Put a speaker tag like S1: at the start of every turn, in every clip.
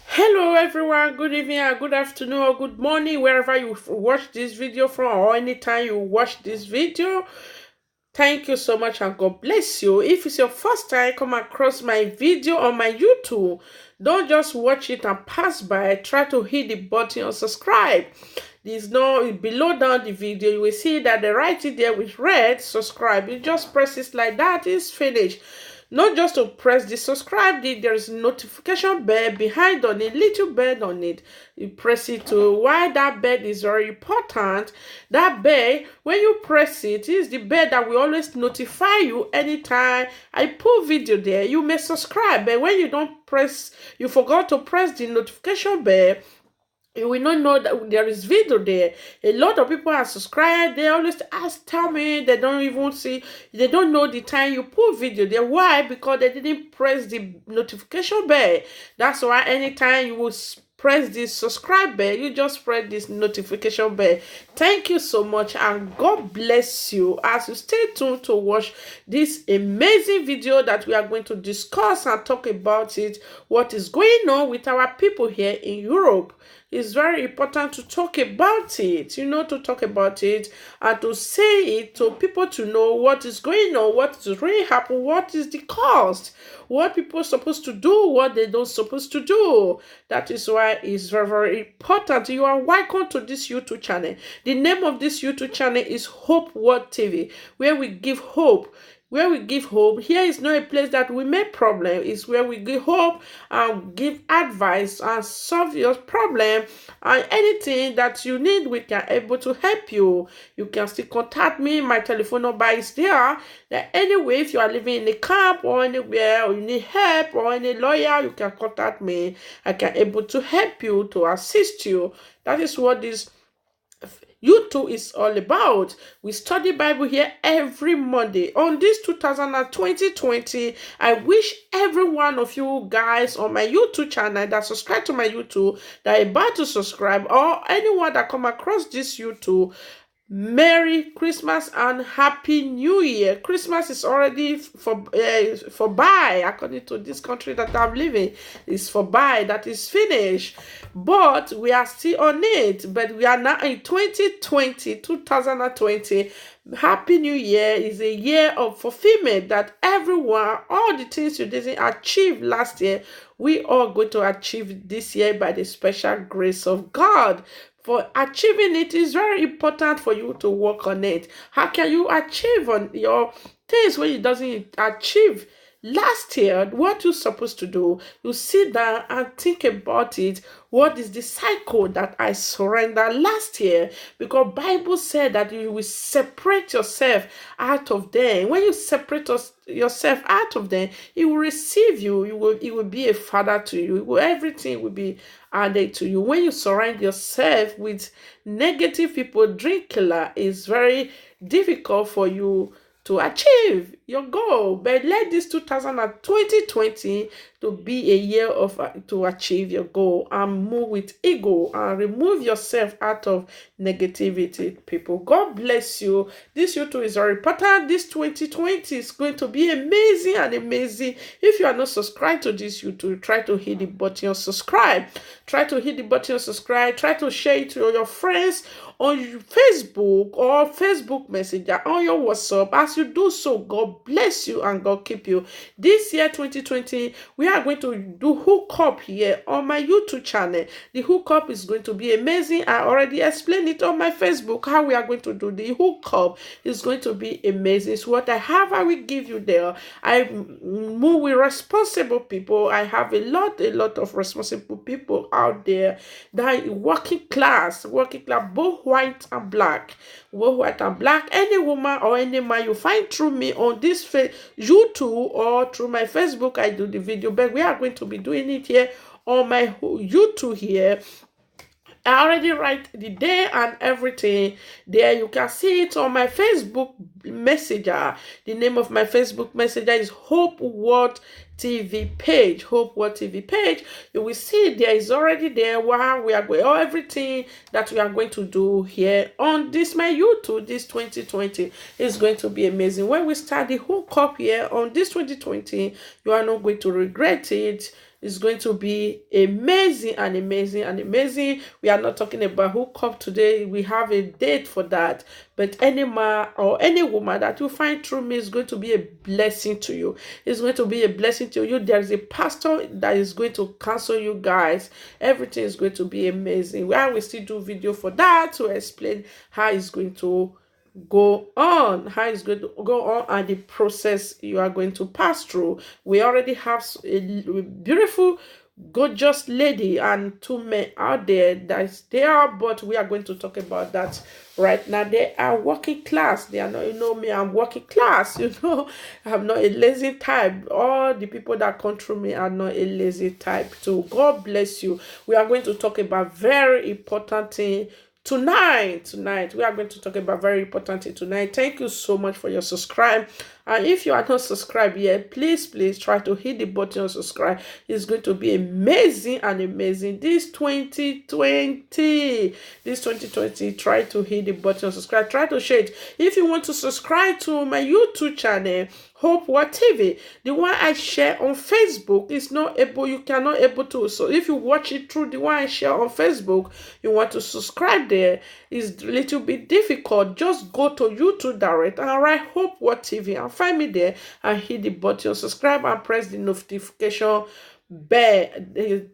S1: Hello everyone, good evening or good afternoon or good morning wherever you watch this video from or anytime you watch this video. Thank you so much and God bless you. If it's your first time come across my video on my YouTube, don't just watch it and pass by. Try to hit the button or subscribe. There's no below down the video. You will see that the right it there with red subscribe. You just press it like that. It's finished. Not just to press the subscribe, there's notification bell behind on it, little bell on it. You press it to why that bell is very important. That bell, when you press it, is the bell that will always notify you anytime I put video there. You may subscribe, but when you don't press, you forgot to press the notification bell, you will not know that there is video there. A lot of people are subscribed. They always tell me they don't even see, they don't know the time you put video there. Why? Because they didn't press the notification bell. That's why anytime you will press this subscribe bell, you just press this notification bell. Thank you so much and God bless you as you stay tuned to watch this amazing video that we are going to discuss and talk about it, what is going on with our people here in Europe. It's very important to talk about it, to talk about it and to say it to people to know what is going on, what is really happening, what is the cost, what people are supposed to do, what they don't supposed to do. That is why it's very, very important. You are welcome to this YouTube channel. The name of this YouTube channel is Hope World TV, where we give hope. Where we give hope. Here is not a place that we make problem. It's where we give hope and give advice and solve your problem, and anything that you need, we can able to help you. You can still contact me. My telephone number is there. That anyway, if you are living in a camp or anywhere, or you need help or any lawyer, you can contact me. I can able to help you, to assist you. That is what this YouTube is all about. We study Bible here every Monday. On this 2020, I wish every one of you guys on my YouTube channel that subscribe to my YouTube, that are about to subscribe, or anyone that come across this YouTube, Merry Christmas and Happy New Year. Christmas is already for by, according to this country that I'm living. It's for by, that is finished. But we are still on it. But we are now in 2020. Happy New Year is a year of fulfillment that everyone, all the things you didn't achieve last year, we are going to achieve this year by the special grace of God. For achieving it is very important for you to work on it. How can you achieve on your things when you doesn't achieve last year what you're supposed to do? You sit down and think about it. What is the cycle that I surrender last year? Because Bible said that you will separate yourself out of them. When you separate yourself out of them, He will receive you. He will be a father to you. Everything will be added to you. When you surround yourself with negative people, drink killer, is very difficult for you to achieve your goal. But let this 2020 to be a year of to achieve your goal and move with ego and remove yourself out of negativity, people. God bless you. This YouTube is very important. This 2020 is going to be amazing and amazing. If you are not subscribed to this YouTube, try to hit the button of subscribe. Try to hit the button of subscribe. Try to share it to your friends on Facebook or Facebook Messenger, on your WhatsApp. As you do so, God bless you and God keep you. This year 2020, we are going to do hookup here on my YouTube channel. The hookup is going to be amazing. I already explained it on my Facebook how we are going to do the hookup. It's going to be amazing. It's what I have, I will give you there. I move with responsible people. I have a lot of responsible people out there that working class, both white and black. Both white and black. Any woman or any man you find through me on this YouTube or through my Facebook, I do the video. But we are going to be doing it here on my YouTube here. I already write the day and everything there. You can see it on my Facebook Messenger. The name of my Facebook Messenger is Hope World TV page. Hope World TV page. You will see there is already there where we are going, or everything that we are going to do here on this my YouTube. This 2020 is going to be amazing. When we start the hookup here on this 2020, you are not going to regret it. is going to be amazing and amazing and amazing. We are not talking about hookup today. We have a date for that. But any man or any woman that you find through me is going to be a blessing to you. It's going to be a blessing to you. There's a pastor that is going to counsel you guys. Everything is going to be amazing. We still do video for that to explain how it's going to go on, how it's going to go on, and the process you are going to pass through. We already have a beautiful, gorgeous lady and two men out there that's there, but we are going to talk about that right now. They are working class. They are not, you know me, I'm working class, I'm not a lazy type. All the people that come through me are not a lazy type too. God bless you. We are going to talk about very important thing tonight. We are going to talk about very important thing tonight. Thank you so much for your subscribe, and if you are not subscribed yet, please try to hit the button and subscribe. It's going to be amazing and amazing this 2020. Try to hit the button and subscribe. Try to share it. If you want to subscribe to my YouTube channel, Hope What TV, the one I share on Facebook is not able, you cannot able to. So if you watch it through the one I share on Facebook, you want to subscribe there, it's a little bit difficult. Just go to YouTube direct and write Hope What TV and find me there and hit the button, subscribe, and press the notification bell.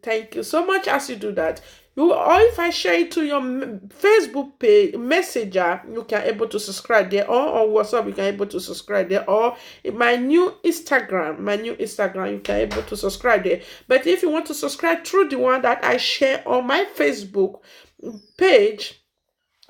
S1: Thank you so much as you do that. Or if I share it to your Facebook page messenger, you can able to subscribe there, or on WhatsApp you can able to subscribe there, or in my new Instagram, you can able to subscribe there. But if you want to subscribe through the one that I share on my Facebook page,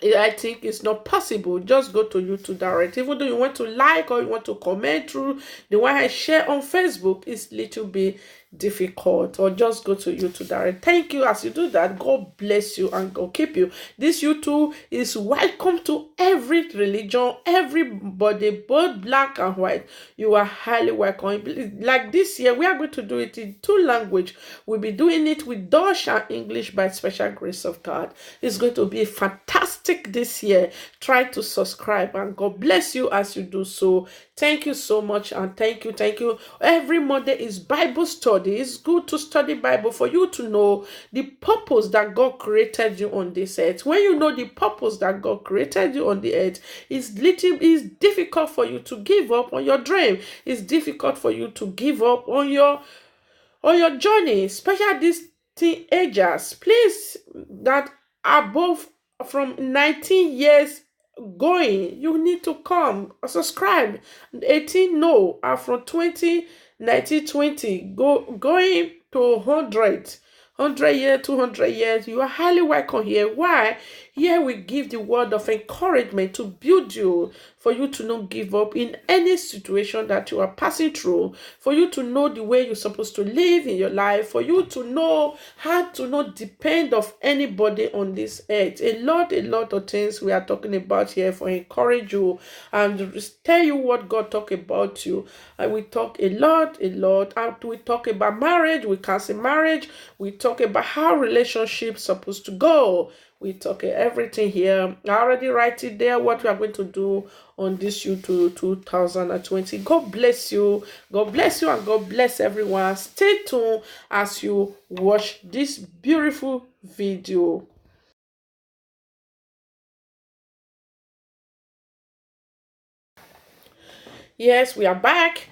S1: I think it's not possible. Just go to YouTube direct. Even though you want to like or you want to comment through the one I share on Facebook, it's little bit difficult. Or just go to YouTube direct. Thank you as you do that. God bless you and God keep you. This YouTube is welcome to every religion, everybody, both black and white. You are highly welcome. Like this year, we are going to do it in 2 languages. We'll be doing it with Dutch and English by special grace of God. It's going to be fantastic this year. Try to subscribe and God bless you as you do so. Thank you so much, and thank you. Every Monday is Bible study. It's good to study Bible for you to know the purpose that God created you on this earth. When you know the purpose that God created you on the earth, it's difficult for you to give up on your dream. It's difficult for you to give up on your journey, especially these teenagers. Please, that above from 19 years going, you need to come subscribe. 18 no, and from 20 going to 100 years, 200 years, you are highly welcome here. Why? Here we give the word of encouragement to build you, for you to not give up in any situation that you are passing through, for you to know the way you're supposed to live in your life, for you to know how to not depend of anybody on this earth. A lot of things we are talking about here for encourage you and tell you what God talk about you. And we talk a lot. And we talk about marriage, we cancel marriage, we talk about how relationships supposed to go. We talk everything here. I already write it there what we are going to do on this YouTube 2020. God bless you. God bless you and God bless everyone. Stay tuned as you watch this beautiful video. Yes, we are back.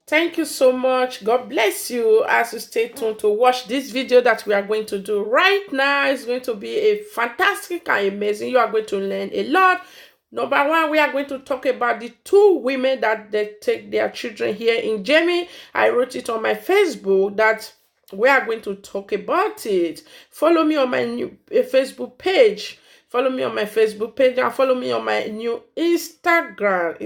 S1: Thank you so much. God bless you as you stay tuned to watch this video that we are going to do right now. It's going to be a fantastic and amazing. You are going to learn a lot. Number 1, we are going to talk about the 2 women that they take their children here in Germany. I wrote it on my Facebook that we are going to talk about it. Follow me on my new Facebook page. Follow me on my Facebook page and follow me on my new Instagram.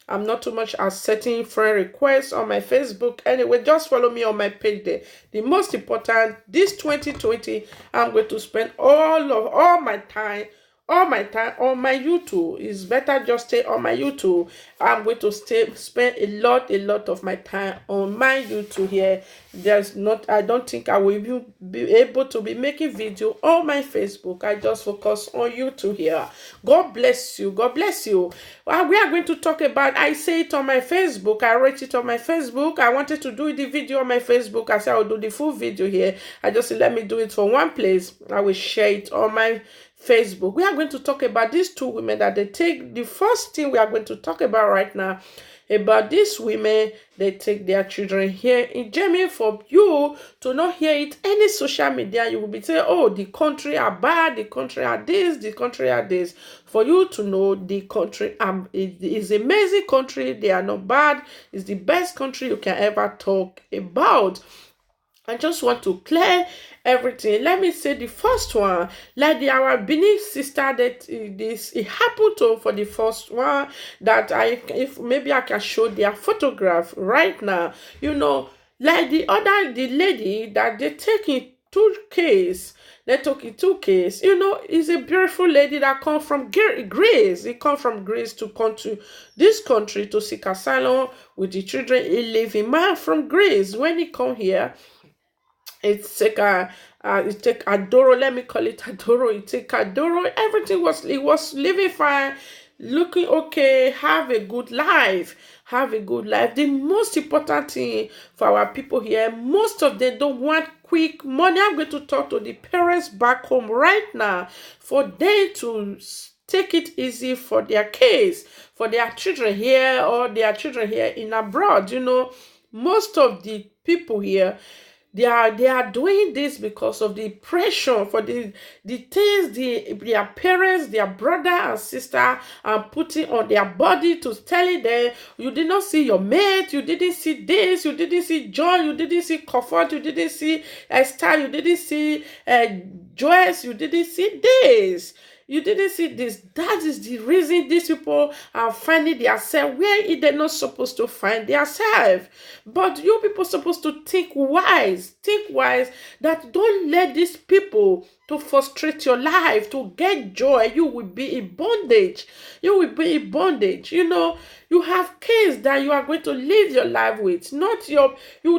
S1: I'm not too much accepting friend requests on my Facebook. Anyway, just follow me on my page there. The most important, this 2020, I'm going to spend all my time all my time on my YouTube. It's better just stay on my YouTube. I'm going to spend a lot of my time on my YouTube here. There's not, I don't think I will even be able to be making video on my Facebook. I just focus on YouTube here. God bless you. God bless you. We are going to talk about, I say it on my Facebook. I wrote it on my Facebook. I wanted to do the video on my Facebook. I said I will do the full video here. I just said, let me do it for one place. I will share it on my Facebook. We are going to talk about these two women that they take. The first thing we are going to talk about right now about these women, they take their children here in Germany. For you to not hear it any social media, you will be saying, oh, the country are bad, the country are this, the country are this. For you to know the country is amazing country, they are not bad, it's the best country you can ever talk about. I just want to clear everything. Let me say the first one, like our Benin sister that it happened to for the first one that if maybe I can show their photograph right now. You know, like the lady that they take in two case. They took in two case. You know, is a beautiful lady that come from Greece. He come from Greece to come to this country to seek asylum with the children. He live in man from Greece. When he come here, it's like it take Adoro, let me call it Adoro. It take Adoro. Everything was living fine, looking okay, have a good life. Have a good life. The most important thing for our people here, most of them don't want quick money. I'm going to talk to the parents back home right now for them to take it easy for their kids, for their children here or their children here in abroad. You know, most of the people here, they are doing this because of the pressure for the things their parents, their brother and sister are putting on their body, to telling them, you did not see your mate, you didn't see this, you didn't see joy, you didn't see comfort, you didn't see Esther, you didn't see Joyce, you didn't see this. You didn't see this. That is the reason these people are finding themselves where they're not supposed to find themselves. But you people supposed to think wise. Think wise that don't let these people to frustrate your life, to get joy. You will be in bondage. You will be in bondage. You know, you have kids that you are going to live your life with. You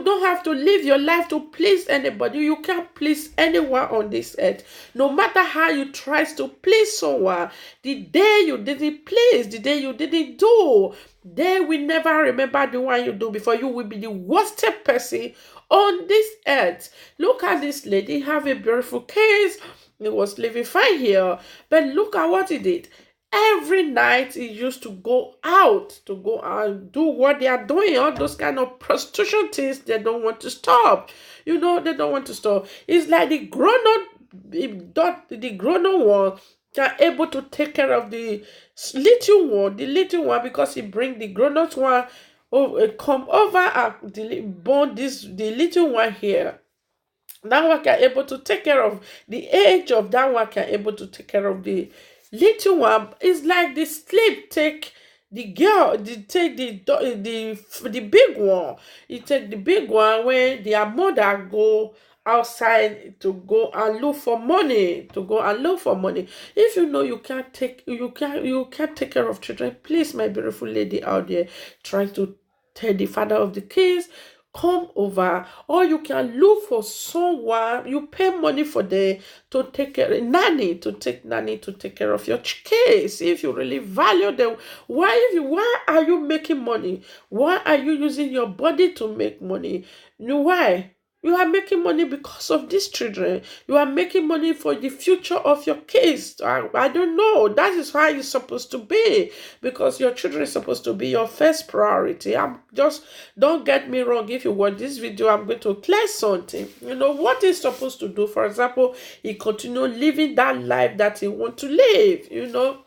S1: don't have to live your life to please anybody. You can't please anyone on this earth. No matter how you try to please someone, the day you didn't please, the day you didn't do, they will never remember the one you do before. You will be the worst person on this earth. Look at this lady, have a beautiful case. He was living fine here, but look at what he did. Every night he used to go out to go and do what they are doing, all those kind of prostitution things. They don't want to stop. You know, they don't want to stop. It's like the grown-up one are able to take care of the little one, because he bring the grown-up one come over and born the little one here. That one can able to take care of the age of that one, can able to take care of the little one. It's like the slave take the girl, take the big one. He take the big one when their mother go outside to go and look for money, If you know you can't take care of children, please, my beautiful lady out there trying to tell the father of the kids, come over, or you can look for someone, you pay money for them to take care, nanny to take care of your kids. If you really value them, why are you making money? Why are you using your body to make money? Why? You are making money because of these children. You are making money for the future of your kids. I don't know. That is how it's supposed to be, because your children is supposed to be your first priority. Don't get me wrong. If you watch this video, I'm going to clear something. You know what he's supposed to do. For example, he continue living that life that he want to live. You know,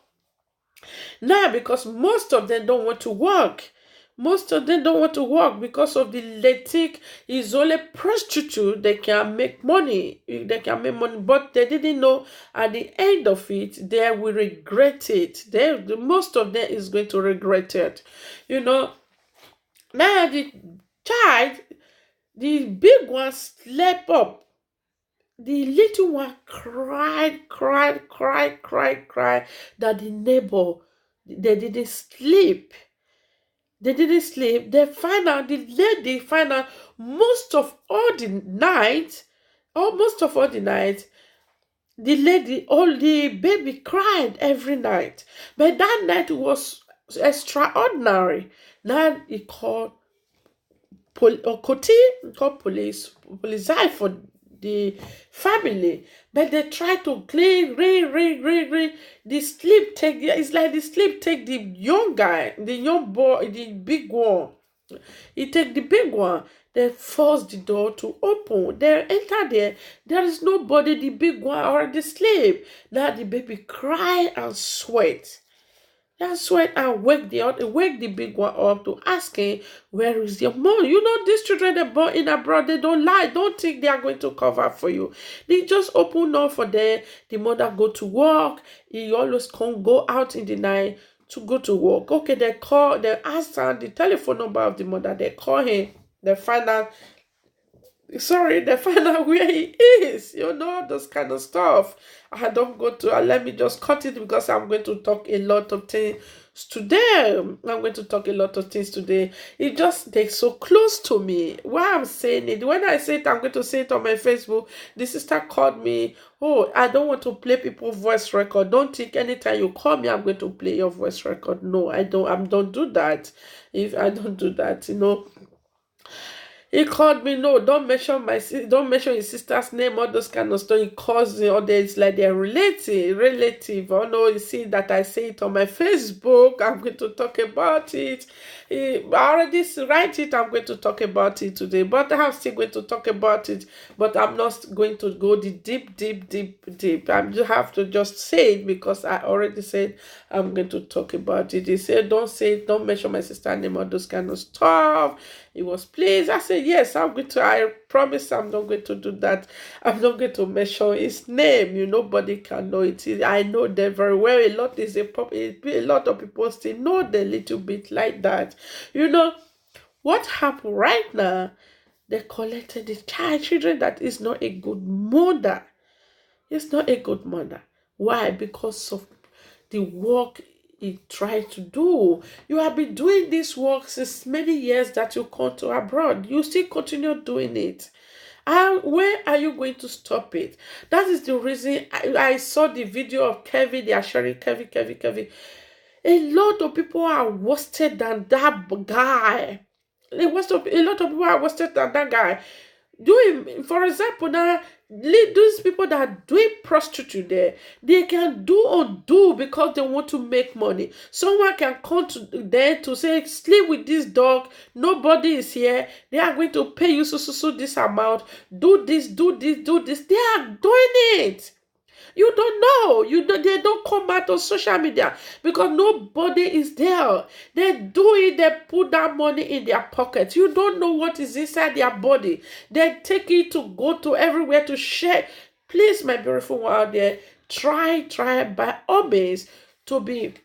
S1: now because most of them don't want to work. Most of them don't want to work because of the letic is only prostitute. They can make money. But they didn't know at the end of it, they will regret it. Most of them is going to regret it. You know, now the child, the big one slept up. The little one cried, cried, cried, cried, cried that the neighbor, they didn't sleep. They didn't sleep. They find out, the lady find out most of all the night, almost of all the night, the lady, all the baby cried every night. But that night was extraordinary. Now he called Koti, called police for the family. But they try to clean, ring. The sleep take, it's like the sleep take the young guy, the young boy, the big one. He take the big one. They force the door to open. They enter there. There is nobody. The big one already sleep. Now the baby cry and sweat. That's when I wake the big one up to ask him, where is your mom? You know, these children they born in abroad, they don't lie. Don't think they are going to cover for you. They just open door for them. The mother go to work. He always can go out in the night to go to work. Okay, they ask her the telephone number of the mother. They call him. They find out, sorry, they find out where he is, those kind of stuff. I don't go to, let me just cut it because I'm going to talk a lot of things today. I'm going to talk a lot of things today. It just, they're so close to me. Why I'm saying it, when I say it, I'm going to say it on my Facebook. The sister called me. Oh, I don't want to play people's voice record. Don't think anytime you call me, I'm going to play your voice record. No, I don't do that. If I don't do that, he called me. No, don't mention his sister's name, all those kind of stuff. He calls me, or there's like their relative. Oh no, you see that I say it on my Facebook. I'm going to talk about it. I already write it. I'm going to talk about it today, but I'm still going to talk about it. But I'm not going to go the deep. I just have to just say it because I already said I'm going to talk about it. He said, don't say it, don't mention my sister's name, all those kind of stuff. He was pleased. I said, yes, I promise I'm not going to do that. I'm not going to mention his name. Nobody can know it. I know them very well. A lot of people still know them a little bit like that. What happened right now? They collected the children that is not a good mother. It's not a good mother. Why? Because of the work he tried to do. You have been doing this work since many years that you come to abroad. You still continue doing it. And where are you going to stop it? That is the reason I saw the video of Kevin. They are sharing Kevin. A lot of people are worse than that guy. A lot of people are worse than that guy. Doing, for example, now those people that are doing prostitute there, they can do undo because they want to make money. Someone can come to there to say, sleep with this dog, nobody is here, they are going to pay you so this amount, do this. They are doing it. You don't know. They don't come out on social media because nobody is there. They do it, they put that money in their pocket. You don't know what is inside their body. They take it to go to everywhere to share. Please, my beautiful one out there, try by all means to be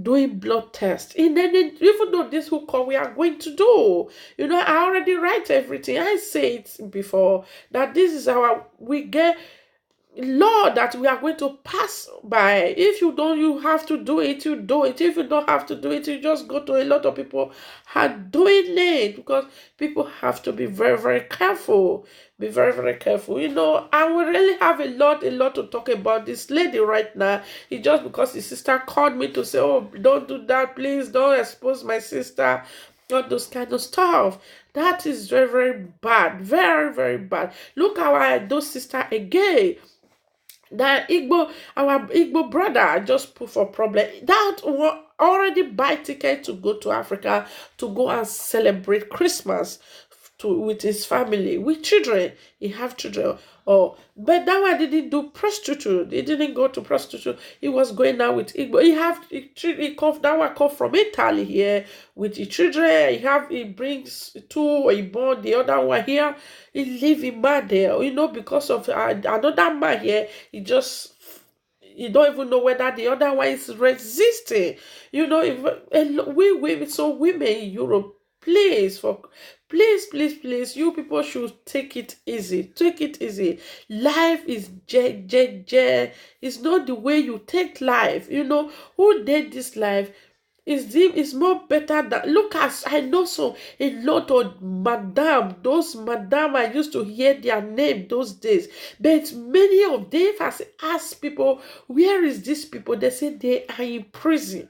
S1: doing blood tests. And then even though this who call we are going to do, I already write everything. I say it before that this is our we get law that we are going to pass by. If you don't, you have to do it, you do it. If you don't have to do it, you just go to. A lot of people are doing it because people have to be very, very careful. Be very, very careful. I will really have a lot to talk about this lady right now. It's just because the sister called me to say, oh, don't do that, please don't expose my sister, all those kind of stuff. That is very, very bad. Very, very bad. Look how I do sister again. That our Igbo brother just put for problem. That already buy ticket to go to Africa to go and celebrate Christmas with his family, with children. He have children. Oh, but that one didn't do prostitute. He didn't go to prostitute. He was going out with Igbo. That one come from Italy here with the children. He brings two. He born the other one here. He leave him mad there. Because of another man here. You don't even know whether the other one is resisting. If women in Europe Please, please, you people should take it easy. Take it easy. Life is it's not the way you take life. Who did this life? Is more better than look at I know so a lot of those madam I used to hear their name those days, but many of them has asked people where is these people, they say they are in prison.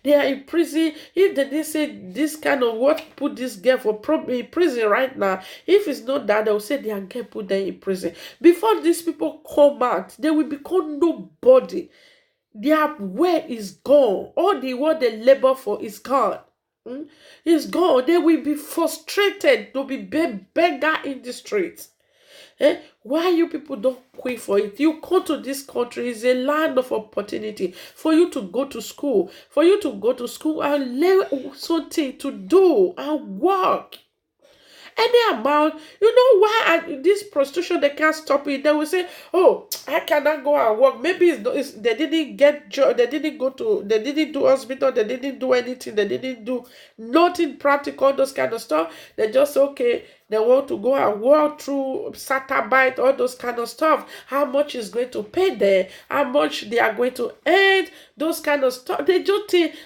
S1: They are in prison. If they didn't say this kind of what put this girl for in prison right now, if it's not that, they will say their girl put them in prison. Before these people come out, they will become nobody. Their way is gone. All the what they labor for is gone. It's gone. They will be frustrated to be beggar in the streets. Why you people don't quit for it? You come to this country, is a land of opportunity for you to go to school, and learn something to do and work. Any amount, why this prostitution, they can't stop it. They will say, oh, I cannot go and work. Maybe they didn't get job, they didn't do hospital, they didn't do anything, they didn't do nothing practical, those kind of stuff. They just okay, they want to go and work through Satabite, all those kind of stuff. How much is going to pay there? How much they are going to earn? Those kind of stuff. They just think,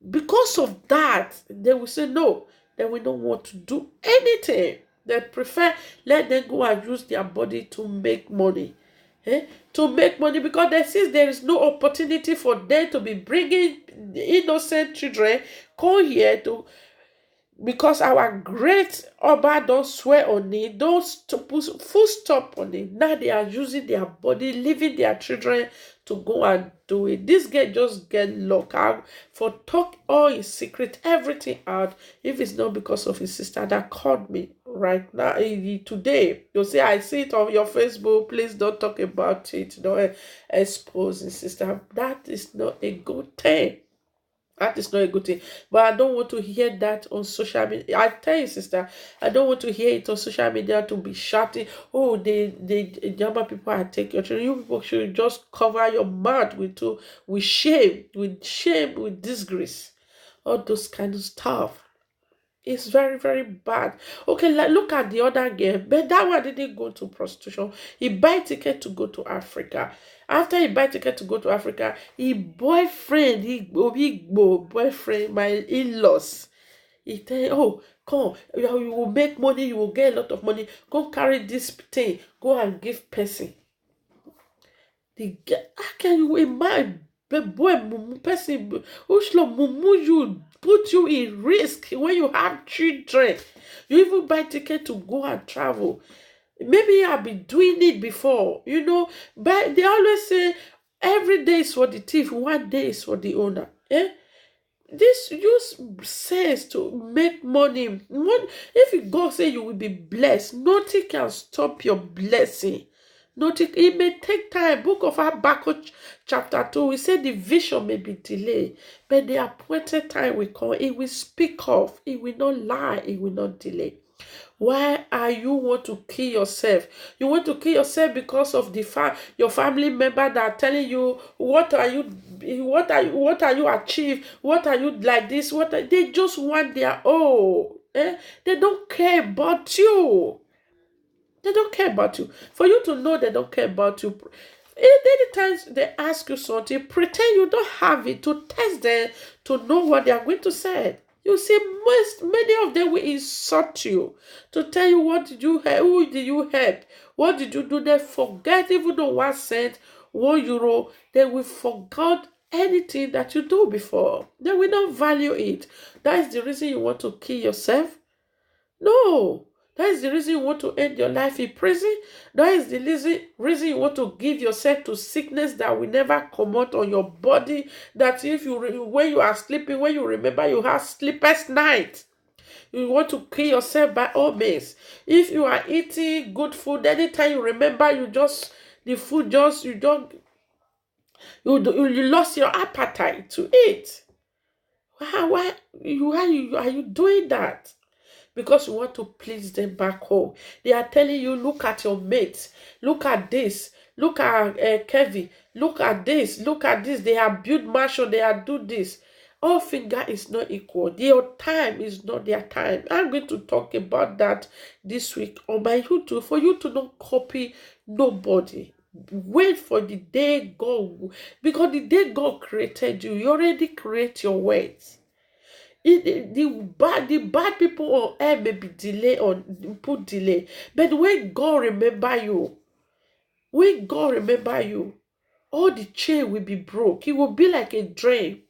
S1: because of that, they will say no. They will not want to do anything. They prefer let them go and use their body to make money. To make money, because they see there is no opportunity for them to be bringing innocent children come here to, because our great Oba don't swear on it, don't put full stop on it. Now they are using their body, leaving their children to go and do it. This guy just get locked out for talk all his secret, everything out. If it's not because of his sister that called me right now, today, you'll say, I see it on your Facebook, please don't talk about it, don't expose his sister. That is not a good thing. That is not a good thing. But I don't want to hear that on social media. I tell you, sister, I don't want to hear it on social media to be shouting, oh, the Jamba people are taking your children. You people should just cover your mouth with shame, with disgrace. All those kind of stuff. It's very, very bad. Okay, look at the other girl. But that one didn't go to prostitution. He buy ticket to go to Africa. After he buy ticket to go to Africa, his boyfriend, boyfriend, my in-laws, he tell, oh, come, you will make money, you will get a lot of money. Go carry this thing, go and give person. How can you imagine? Boy, person, you put you in risk when you have children. You even buy ticket to go and travel. Maybe I've been doing it before, but they always say every day is for the thief, one day is for the owner. This use sense to make money. If God say you will be blessed, nothing can stop your blessing. Notice it may take time. Book of Habakkuk chapter 2, we say the vision may be delayed, but the appointed time will come. It will speak of. It will not lie. It will not delay. Why are you want to kill yourself? You want to kill yourself because of your family member that are telling you what are you achieve? What are you like this? They just want their own. They don't care about you. They don't care about you. For you to know they don't care about you, anytime they ask you something, pretend you don't have it to test them to know what they are going to say. You see, many of them will insult you to tell you what did you help, who did you help, what did you do. They forget even though 1 cent, €1, they will forget anything that you do before. They will not value it. That is the reason you want to kill yourself? No. That is the reason you want to end your life in prison. That is the reason you want to give yourself to sickness that will never come out on your body. That when you are sleeping, when you remember you have sleepless night, you want to kill yourself by all means. If you are eating good food, anytime you remember, you lost your appetite to eat. Why are you doing that? Because you want to please them back home. They are telling you, look at your mates, look at this, look at Kevin, look at this, they have built mansion, they have do this. All finger is not equal. Your time is not their time. I'm going to talk about that this week on my YouTube for you to not copy nobody. Wait for the day God, because the day God created you, you already create your words. The bad people on air may be delay or put delay, but when God remember you, all the chain will be broke. It will be like a dream.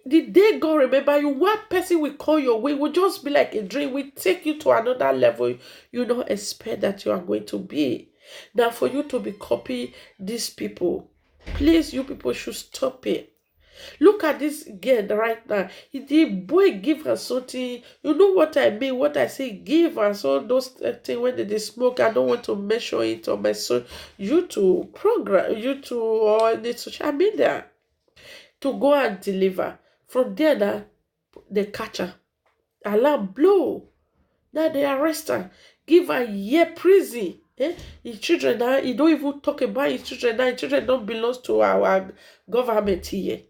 S1: The day God remember you, one person will call your way, will just be like a dream, will take you to another level you don't expect that you are going to be. Now, for you to be copy these people, please, you people should stop it. Look at this girl right now. The boy give her something. You know what I mean? What I say, give her so those things when they smoke. I don't want to mention it on my YouTube program, YouTube or the social media to go and deliver. From there, now they catch her. Alarm blow. Now they arrest her. Give her a year prison. His children now, he don't even talk about his children now. His children don't belong to our government here.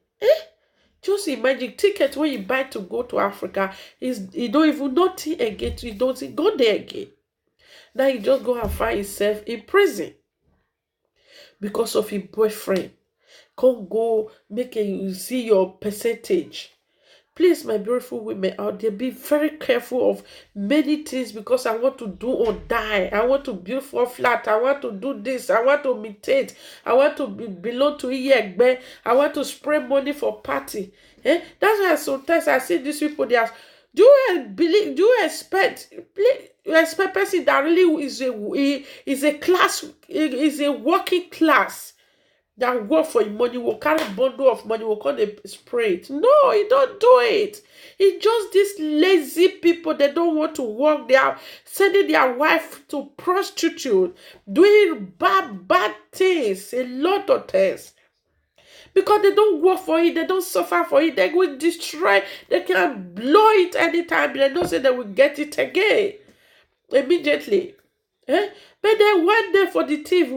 S1: Just imagine ticket when you buy to go to Africa is he don't even nothing again. He don't go there again. Now he just go and find himself in prison because of his boyfriend. Can't go make you see your percentage. Please, my beautiful women out there, be very careful of many things because I want to do or die. I want to build for flat. I want to do this. I want to imitate. I want to belong to Iyegbe. I want to spread money for party. That's why sometimes I see these people, they are, do you expect person that really is a class, is a working class, that work for money, will carry bundle of money, will call the spray it. No, he don't do it. It's just these lazy people, they don't want to work. They are sending their wife to prostitute, doing bad things, a lot of things. Because they don't work for it, they don't suffer for it, they will destroy, they can blow it anytime, they don't say they will get it again, immediately. But then one day for the thief,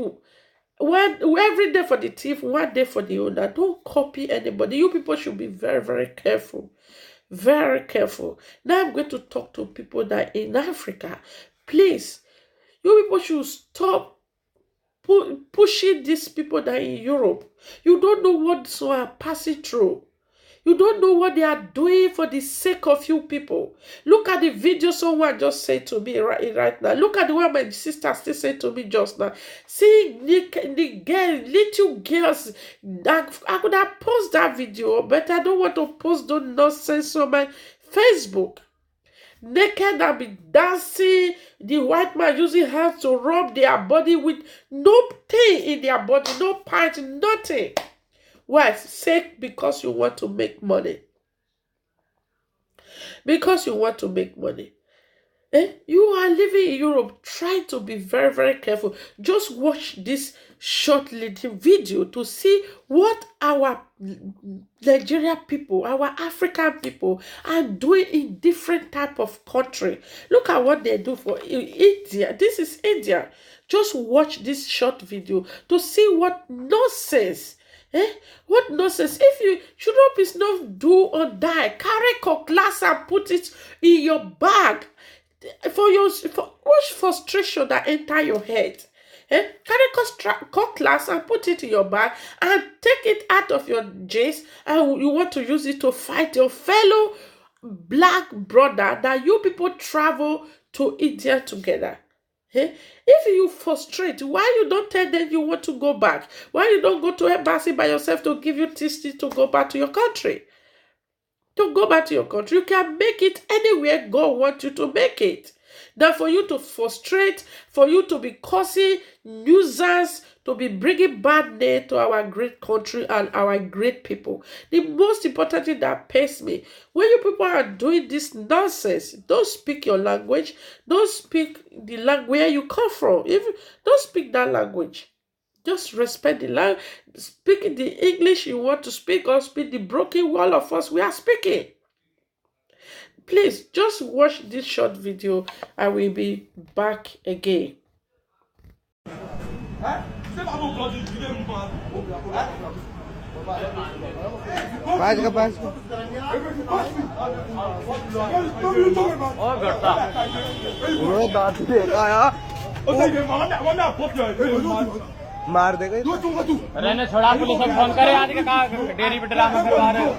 S1: every day for the thief, one day for the owner. Don't copy anybody. You people should be very, very careful. Very careful. Now I'm going to talk to people that in Africa. Please, you people should stop pushing these people that in Europe. You don't know what they are passing through. You don't know what they are doing for the sake of you people. Look at the video someone just said to me right now. Look at the one my sister still said to me just now. See the girl, little girls. I could have posted that video, but I don't want to post those nonsense on my Facebook. Naked and be dancing, the white man using hands to rub their body with no thing in their body, no part, nothing. Why? Say because you want to make money. Because you want to make money. You are living in Europe. Try to be very, very careful. Just watch this short little video to see what our Nigeria people, our African people are doing in different type of country. Look at what they do for India. This is India. Just watch this short video to see what nonsense. What nonsense. If Europe is not do or die, carry cutlass and put it in your bag for which frustration that enter your head. Carry cutlass and put it in your bag and take it out of your jeans, and you want to use it to fight your fellow black brother that you people travel to India together. If you frustrate, why you don't tell them you want to go back? Why you don't go to embassy by yourself to give you this to go back to your country? To go back to your country, you can make it anywhere God wants you to make it. Now for you to frustrate, for you to be causing nuisance, to be bringing bad name to our great country and our great people. The most important thing that pains me, when you people are doing this nonsense, don't speak your language, don't speak the language where you come from. Don't speak that language. Just respect the language. Speak the English you want to speak, or speak the broken wall of us we are speaking. Please, just watch this short video. I will be back again.
S2: पाँच का
S3: और घटता
S2: वो दांत देखा यार मार देगा
S3: रहने छोड़ा। पुलिस को फोन करे आज के कहा डेयरी पे ड्रामा करवा रहे हो।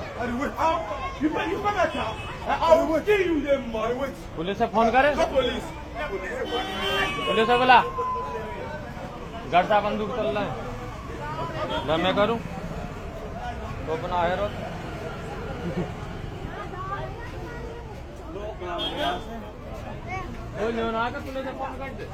S3: पुलिस से फोन करे। पुलिस से बोला गड़सा बंदूक चल रहा है जब मैं करूं तो अपना है रो पुलिस से फोन कर दे।